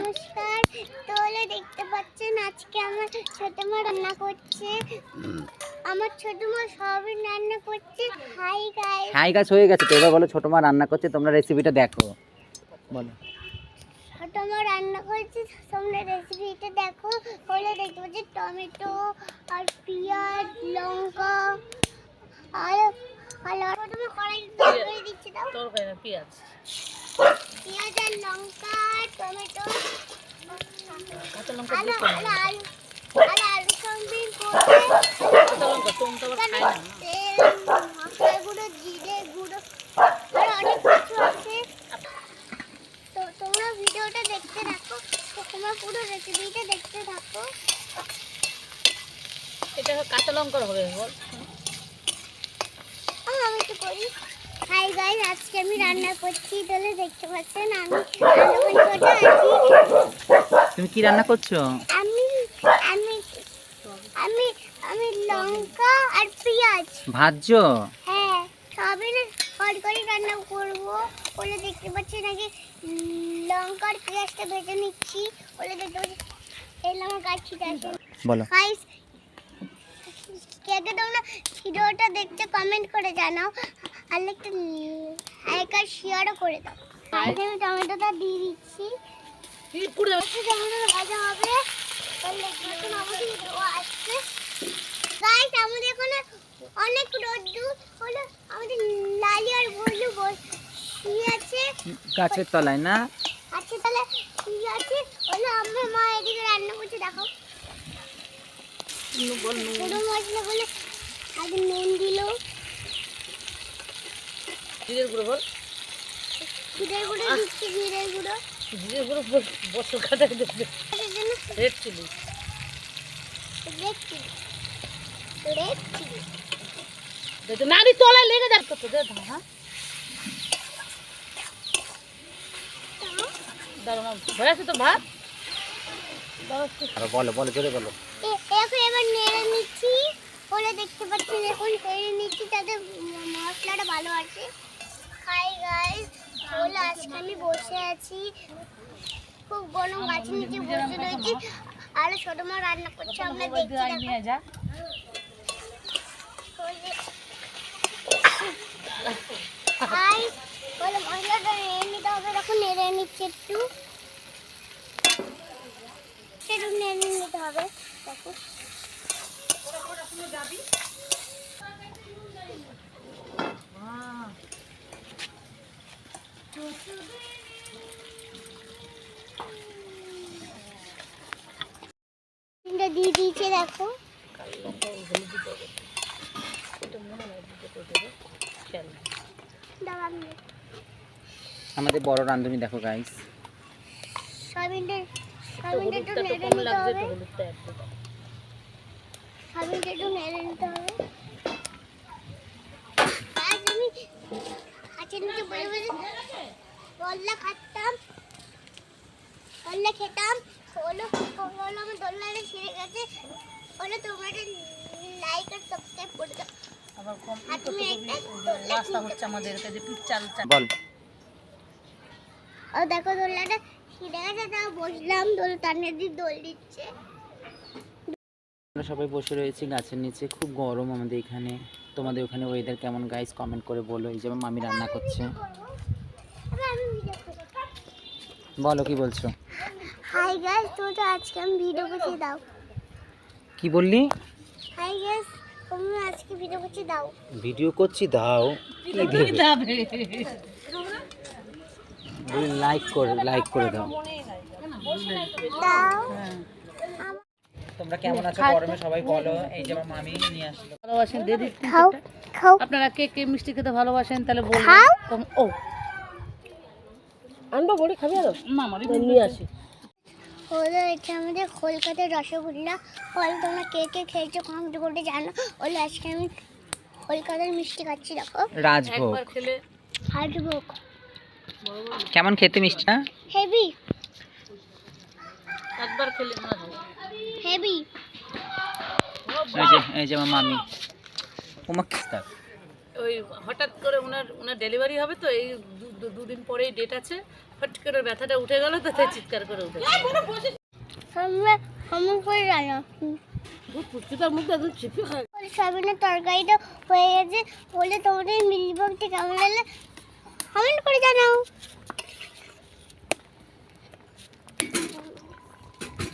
নমস্কার। তাহলে দেখতে পাচ্ছেন আজকে আমার ছোট মা রান্না করছে। আমার ছোট মা সবই রান্না করছে। Hi guys. হাই গাইস হয়ে গেছে তো, এবার বলো ছোট মা রান্না করছে, তোমরা রেসিপিটা দেখো। বলো ছোট মা রান্না করছে, তোমরা রেসিপিটা দেখো। তাহলে দেখতে পাচ্ছি টমেটো আর পেঁয়াজ, লঙ্কা আর প্রথমে কড়াইতে তরকারি দিচ্ছি, দাও তরকারি পেঁয়াজ পেঁয়াজ আর লঙ্কা টমেটো কাঁচা লঙ্কা আলু দিতে হবে। আলু আলু সবই করে কাঁচা লঙ্কা তোম তো আবার খাই না। তেল, মশলা গুঁড়ো, জিরে গুঁড়ো আর অনেক কিছু আছে। তো তোমরা ভিডিওটা দেখতে থাকো, তোমরা পুরো রেসিপিটা দেখতে থাকো। এটা কাঁচা লঙ্কার হবে বল। আমি তো করি। হাই গাইস, আজকে আমি রান্না করছি। তাহলে দেখতে পাচ্ছেন আমি আলু ভাজা আছি। তুমি কি রান্না করছো? আমি আমি আমি আমি লঙ্কা আর পেঁয়াজ, ভাজছো? হ্যাঁ সবই তরকারি রান্না করবো। বলে দেখতে পাচ্ছেন আগে লঙ্কার পেঁয়াজটা ভেজে নিচ্ছি। বলে দেখতে পাচ্ছি তেল আমার গাছিতে আছে। বলো গাইস, কে কে তোমরা ভিডিওটা দেখতে কমেন্ট করে জানাও, আর একটা লাইক আর শেয়ারও করে দাও। গাইস, আমি টমেটোটা দিয়ে দিচ্ছি। টমেটোটা ভাজা হবে। তাহলে নতুন অবশ্যই ধোয়া আসছে। গাইস, আমাদের এখানে অনেক রোদ্দুর হলো, আমাদের লালি আর বলু বসে আছে গাছের তলায় না? আচ্ছা, তাহলে ঠিক আছে। হলো আমার মা এদিকে রান্না করছে, দেখো পুরো মশলা বলে আগে নুন দিল, জিরের গুঁড়ো বল। জিরের গুঁড়ো দিচ্ছে, জিরের গুঁড়ো জিরের গুঁড়ো বছর কাটাই দেবে। এর জন্য red chilli red chilli, red chilli দেখো নাড়ি তলায় লেগে যাচ্ছে তো দে দাও। হ্যাঁ দাঁড়াও না, হয়ে আছে তো ভাত। বলো বলো জোরে বলো। এখন এবার নেড়ে নিচ্ছি। বলে দেখতে পাচ্ছেন এখন নেড়ে নিচ্ছি, তাতে মশলাটা ভালো আছে। হাই গাইস, বলে আজকে আমি বসে আছি, খুব গরম, গাছের নিচে বসে রয়েছি। আর ছোট মা রান্না করছে, আমরা দেখছি। নিয়ে যা হাই বলে মশলাটা নেড়ে নিতে হবে, তখন নেড়ে নিচ্ছে একটু নেড়ে নিতে হবে। দেখো দিয়ে দিয়েছে, দেখো দাঁড়ান আমাদের বড় রাঁধুনি দেখো গাইস। সবিনটা একটু নেড়ে কম নিতে লাগছে হবে, তো হলুদটা একটু দাও। সবিনটা একটু নেড়ে নিতে হবে। আজ আমি গাছের নিচে বসে বসে দোলনা খাতাম, দোলনা খেতাম। হলো আমার দোলনাটা ছিঁড়ে গেছে। হলো তোমরা একটা লাইক আর সাবস্ক্রাইব করে দাও। আবার কম আর তুমি একটা রাস্তা হচ্ছে আমাদের কাছে পিচ্চাল বল ও দেখো দোলনাটা ছিঁড়ে গেছে, তাও বসলাম, দোল টানে দিয়ে দোল দিচ্ছে। আমরা সবাই বসে রয়েছি গাছের নিচে, খুব গরম আমাদের এখানে। তোমাদের ওখানে ওয়েদার কেমন গাইস কমেন্ট করে বলো। এই যে আমার মামি রান্না করছে। বলো কি বলছো? হাই গাইস, তুমি তো আজকে আমি ভিডিও করছি, দাও। কি বললি? হাই গাইস, তুমি আজকে ভিডিও করছি, দাও। ভিডিও করছি দাও। কি দেবে? বলি লাইক করে দাও। দাও। তোমরা কেমন আছো গরমে সবাই বলো। এই যে আমার মামি নিয়ে আসলো। ভালোবাসেন দিদি। খাও খাও আপনারা কে কে মিষ্টি খেতে ভালোবাসেন তাহলে বলুন। খাও। ও আনবো বড়ি খাবি আর না আমারই নিয়ে আসি। হলো এটা আমাদের কলকাতার রসগোল্লা। ফল তোমরা কে কে খেয়েছো কমেন্ট করে জানো। হলো আজকে আমি কলকাতার মিষ্টি খাচ্ছি, দেখো রাজভোগ। একবার খেলে হাটভোগ, কেমন খেতে মিষ্টিটা? হেভি একবার খেলে মনে হয়। হেভি। এই যে আমার মামি ওমা কিস্তা। ওই হঠাৎ করে ওনার ডেলিভারি হবে তো, এই দুদিন পরেই ডেট আছে। ফট করে ব্যথাটা উঠে গেল তো তাই চিৎকার করে উঠে আমরা কেমন করে জানাও পুষ্টিটার মুখটা একদম চিপে খায় সয়াবিনের তরকারিটা হয়ে গেছে বলে তোমাদের মিলিবগটি কেমন লাগলে কমেন্ট করে জানাও।